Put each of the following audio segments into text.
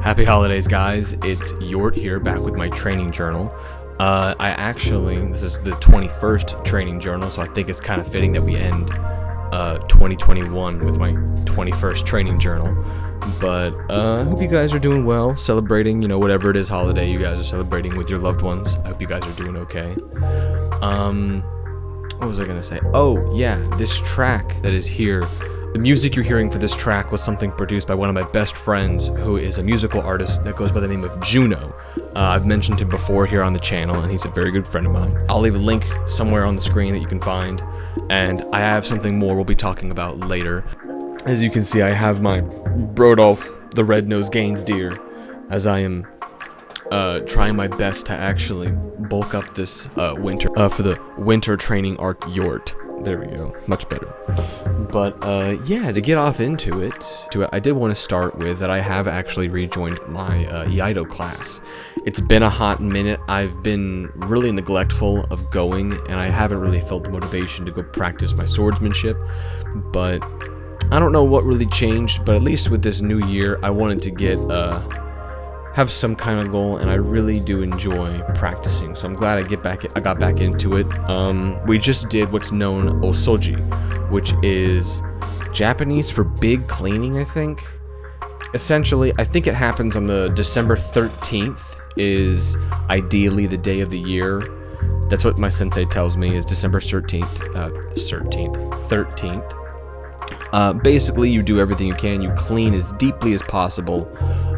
Happy holidays, guys. It's Yort here, back with my training journal. This is the 21st training journal, so I think it's kind of fitting that we end 2021 with my 21st training journal. But I hope you guys are doing well, celebrating, whatever it is holiday you guys are celebrating with your loved ones. I hope you guys are doing okay. What was I gonna say? Oh, yeah, this track that is here. The music you're hearing for this track was something produced by one of my best friends, who is a musical artist that goes by the name of Juno. I've mentioned him before here on the channel, and he's a very good friend of mine. I'll leave a link somewhere on the screen that you can find, and I have something more we'll be talking about later. As you can see, I have my Brodolph, the red-nosed Gaines deer, as I am trying my best to actually bulk up this winter for the winter training arc Yort. There we go, much better. But yeah, to get off into it, I did want to start with that I have actually rejoined my Iaido class. It's been a hot minute. I've been really neglectful of going, and I haven't really felt the motivation to go practice my swordsmanship. But I don't know what really changed, but at least with this new year, I wanted to get have some kind of goal, and I really do enjoy practicing, so I'm glad I got back into it. We just did what's known osoji, which is Japanese for big cleaning, I think. Essentially, I think it happens on the December 13th is ideally the day of the year. That's what my sensei tells me, is December 13th. Basically, you do everything you can. You clean as deeply as possible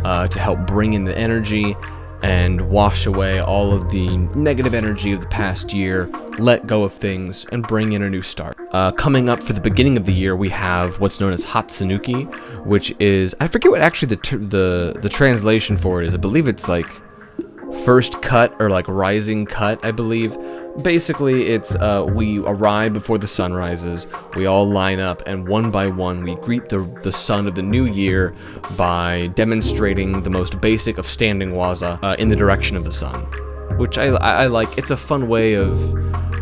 to help bring in the energy and wash away all of the negative energy of the past year, let go of things, and bring in a new start. Coming up for the beginning of the year, we have what's known as Hatsunuki, which is, I forget what actually the translation for it is. I believe it's like first cut or like rising cut, I believe. Basically, it's we arrive before the sun rises, we all line up, and one by one we greet the sun of the new year by demonstrating the most basic of standing waza in the direction of the sun, which I like. It's a fun way of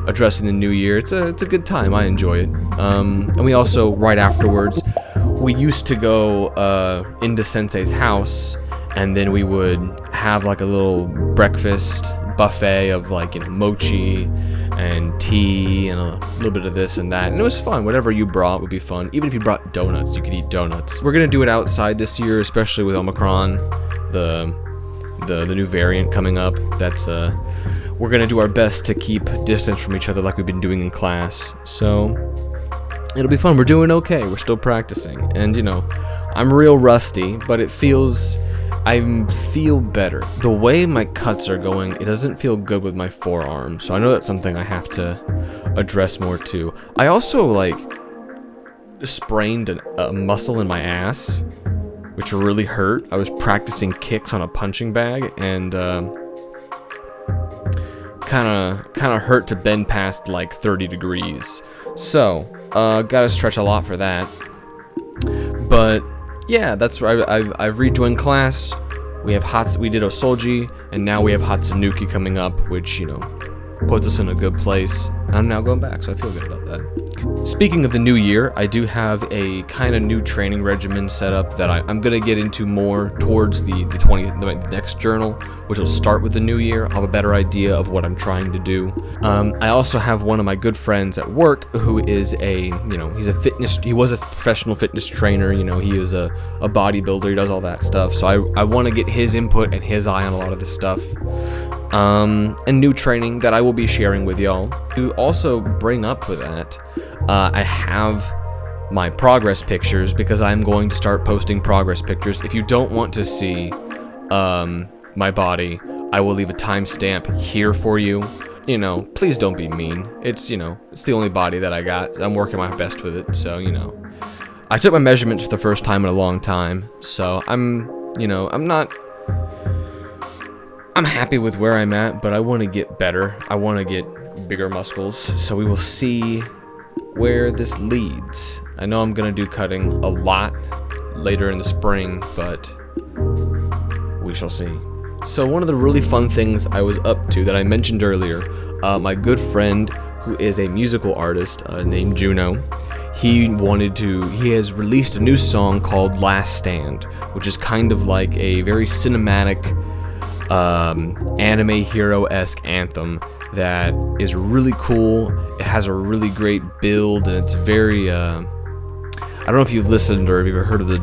addressing the new year. It's a good time. I enjoy it. And we also, right afterwards, we used to go into Sensei's house, and then we would have like a little breakfast buffet of like, mochi and tea and a little bit of this and that, and it was fun. Whatever you brought would be fun. Even if you brought donuts, you could eat donuts. We're gonna do it outside this year, especially with Omicron, the new variant coming up. That's we're gonna do our best to keep distance from each other like we've been doing in class, so it'll be fun. We're doing okay. We're still practicing, and I'm real rusty, but I feel better. The way my cuts are going, it doesn't feel good with my forearm, so I know that's something I have to address more too. I also sprained a muscle in my ass, which really hurt. I was practicing kicks on a punching bag, and kind of hurt to bend past like 30 degrees. So gotta stretch a lot for that. But yeah, that's where I've rejoined class. We did osoji, and now we have Hatsunuki coming up, which puts us in a good place. I'm now going back, so I feel good about that. Speaking of the new year, I do have a kind of new training regimen set up that I'm gonna get into more towards the next journal, which will start with the new year. I'll have a better idea of what I'm trying to do. I also have one of my good friends at work who is he was a professional fitness trainer. He is a bodybuilder. He does all that stuff. So I want to get his input and his eye on a lot of this stuff. And new training that I will be sharing with y'all. To also bring up for that, I have my progress pictures, because I'm going to start posting progress pictures. If you don't want to see my body, I will leave a timestamp here for you. Please don't be mean. It's the only body that I got. I'm working my best with it, so I took my measurements for the first time in a long time, so I'm happy with where I'm at, but I want to get better. I want to get bigger muscles, so we will see where this leads. I know I'm going to do cutting a lot later in the spring, but we shall see. So one of the really fun things I was up to that I mentioned earlier, my good friend who is a musical artist named Juno, he has released a new song called Last Stand, which is kind of like a very cinematic anime hero-esque anthem that is really cool. It has a really great build, and it's very I don't know if you've listened or have you ever heard of the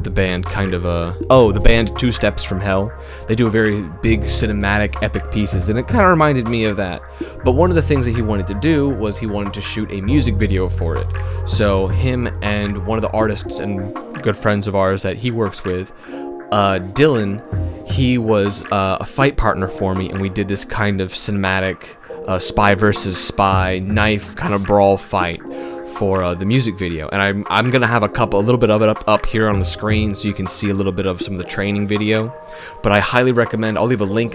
band the band Two Steps from Hell. They do a very big cinematic epic pieces, and it kind of reminded me of that. But one of the things that he wanted to do was he wanted to shoot a music video for it. So him and one of the artists and good friends of ours that he works with, Dylan, he was a fight partner for me, and we did this kind of cinematic spy versus spy knife kind of brawl fight for the music video. And I'm gonna have a little bit of it up here on the screen so you can see a little bit of some of the training video. But I highly recommend, I'll leave a link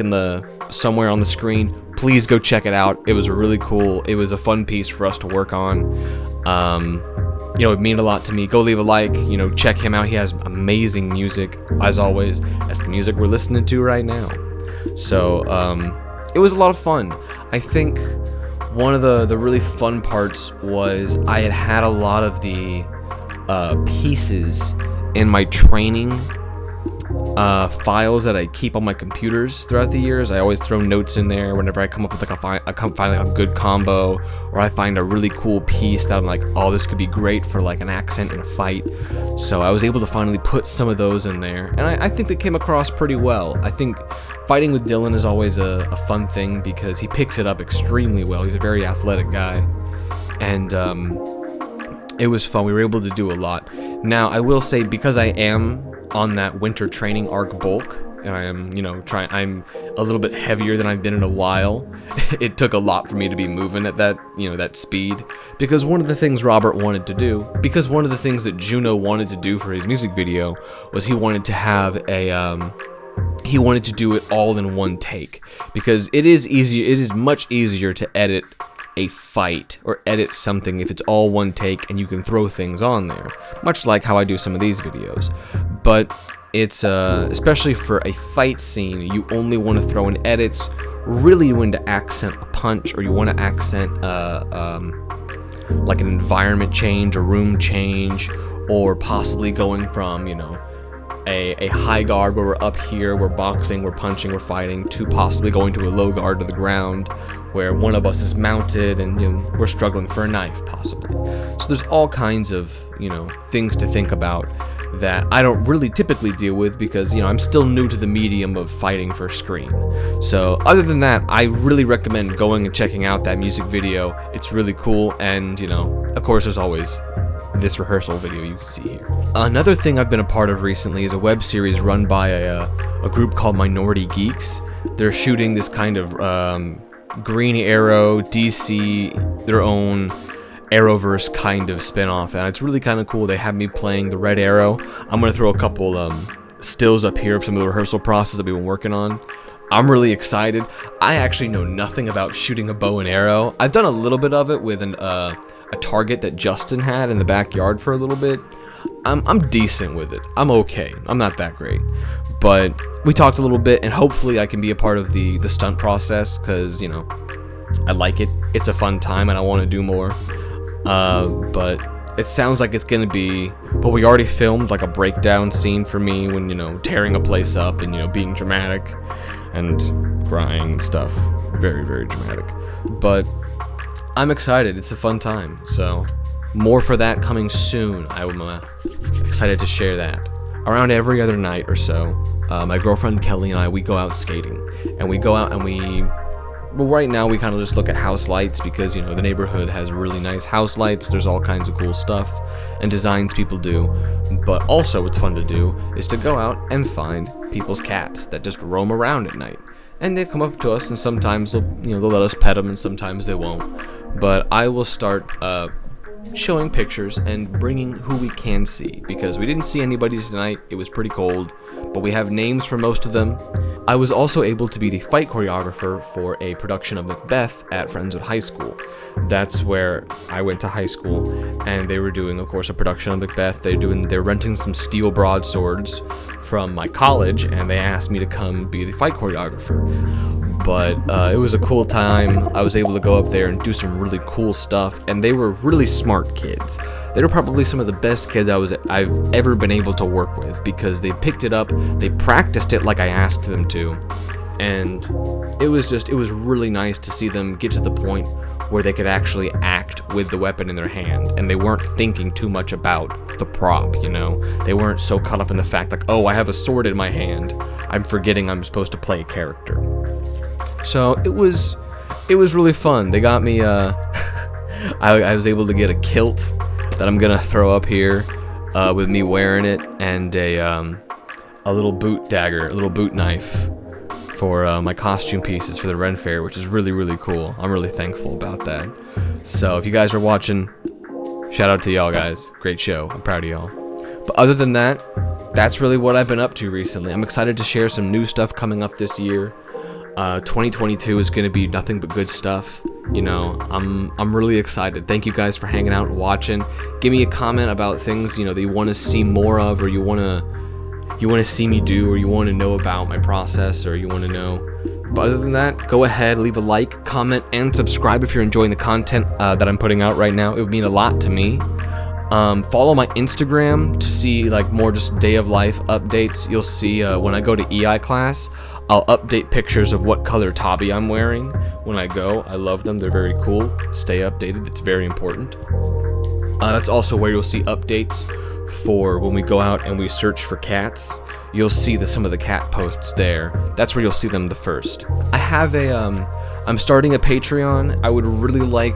somewhere on the screen. Please go check it out. It was really cool. It was a fun piece for us to work on. It meant a lot to me. Go leave a like, check him out. He has amazing music, as always. That's the music we're listening to right now. So, it was a lot of fun. I think one of the really fun parts was I had a lot of the pieces in my training files that I keep on my computers throughout the years. I always throw notes in there whenever I come up with find a good combo, or I find a really cool piece that I'm like, oh, this could be great for like an accent in a fight. So I was able to finally put some of those in there, and I think they came across pretty well. I think fighting with Dylan is always a fun thing because he picks it up extremely well. He's a very athletic guy, and it was fun. We were able to do a lot. Now, I will say, because I am on that winter training arc bulk, and I am, I'm a little bit heavier than I've been in a while. It took a lot for me to be moving at that speed, because one of the things Robert wanted to do, because one of the things that Juno wanted to do for his music video was he wanted to have he wanted to do it all in one take, because it is much easier to edit a fight or edit something if it's all one take and you can throw things on there, much like how I do some of these videos. But it's especially for a fight scene, you only want to throw in edits really you want to accent a punch, or you want to accent like an environment change, a room change, or possibly going from a high guard where we're up here, we're boxing, we're punching, we're fighting, to possibly going to a low guard to the ground where one of us is mounted and we're struggling for a knife, possibly. So there's all kinds of things to think about that I don't really typically deal with, because I'm still new to the medium of fighting for screen. So other than that, I really recommend going and checking out that music video. It's really cool, and of course there's always this rehearsal video you can see here. Another thing I've been a part of recently is a web series run by a group called Minority Geeks. They're shooting this kind of Green Arrow, DC, their own Arrowverse kind of spin-off, and it's really kind of cool. They have me playing the Red Arrow. I'm going to throw a couple stills up here of some of the rehearsal process that we've been working on. I'm really excited. I actually know nothing about shooting a bow and arrow. I've done a little bit of it with a target that Justin had in the backyard for a little bit. I'm decent with it. I'm okay. I'm not that great. But we talked a little bit, and hopefully I can be a part of the stunt process, because, I like it. It's a fun time, and I want to do more. But it sounds like it's going to be... But we already filmed, like, a breakdown scene for me when, tearing a place up and, being dramatic and crying and stuff. Very, very dramatic. But I'm excited. It's a fun time. So, more for that coming soon. I'm excited to share that. Around every other night or so, my girlfriend Kelly and I, we go out skating. And we go out and well, right now we kind of just look at house lights, because, the neighborhood has really nice house lights. There's all kinds of cool stuff and designs people do. But also what's fun to do is to go out and find people's cats that just roam around at night. And they come up to us, and sometimes they'll let us pet them, and sometimes they won't. But I will start showing pictures and bringing who we can see, because we didn't see anybody tonight. It was pretty cold, but we have names for most of them. I was also able to be the fight choreographer for a production of MacBeth at Friendswood High School. That's where I went to high school, and they were doing, of course, a production of MacBeth. They're renting some steel broadswords from my college, and they asked me to come be the fight choreographer. But it was a cool time. I was able to go up there and do some really cool stuff, and they were really smart kids. They were probably some of the best kids I've ever been able to work with, because they picked it up, they practiced it like I asked them to, and it was really nice to see them get to the point where they could actually act with the weapon in their hand, and they weren't thinking too much about the prop, you know? They weren't so caught up in the fact like, oh, I have a sword in my hand, I'm forgetting I'm supposed to play a character. So it was really fun. They got me, I was able to get a kilt that I'm gonna throw up here, with me wearing it, and a little boot dagger, a little boot knife for my costume pieces for the Ren Fair, which is really, really cool. I'm really thankful about that. So if you guys are watching, shout out to y'all guys. Great show. I'm proud of y'all. But other than that, that's really what I've been up to recently. I'm excited to share some new stuff coming up this year. 2022 is going to be nothing but good stuff. You know, I'm really excited. Thank you guys for hanging out and watching. Give me a comment about things, you know, that you want to see more of, or you want to see me do, or you want to know about my process, or you want to know. But other than that, go ahead, leave a like, comment, and subscribe if you're enjoying the content that I'm putting out right now. It would mean a lot to me. Follow my Instagram to see like more just day of life updates. You'll see when I go to EI class, I'll update pictures of what color tabi I'm wearing when I go. I love them. They're very cool. Stay updated. It's very important. That's also where you'll see updates for when we go out and we search for cats. You'll see some of the cat posts there. That's where you'll see them the first. I have I'm starting a Patreon. I would really like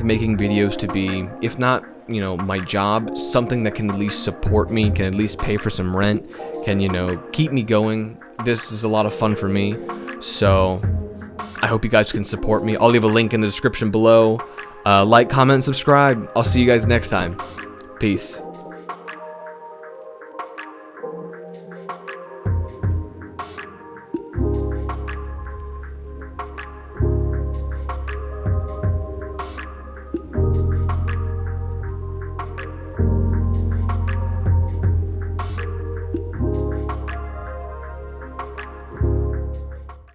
making videos to be, if not, you know, my job, something that can at least support me, can at least pay for some rent, can, you know, keep me going. This is a lot of fun for me, so I hope you guys can support me. I'll leave a link in the description below. Like, comment, and subscribe. I'll see you guys next time. Peace.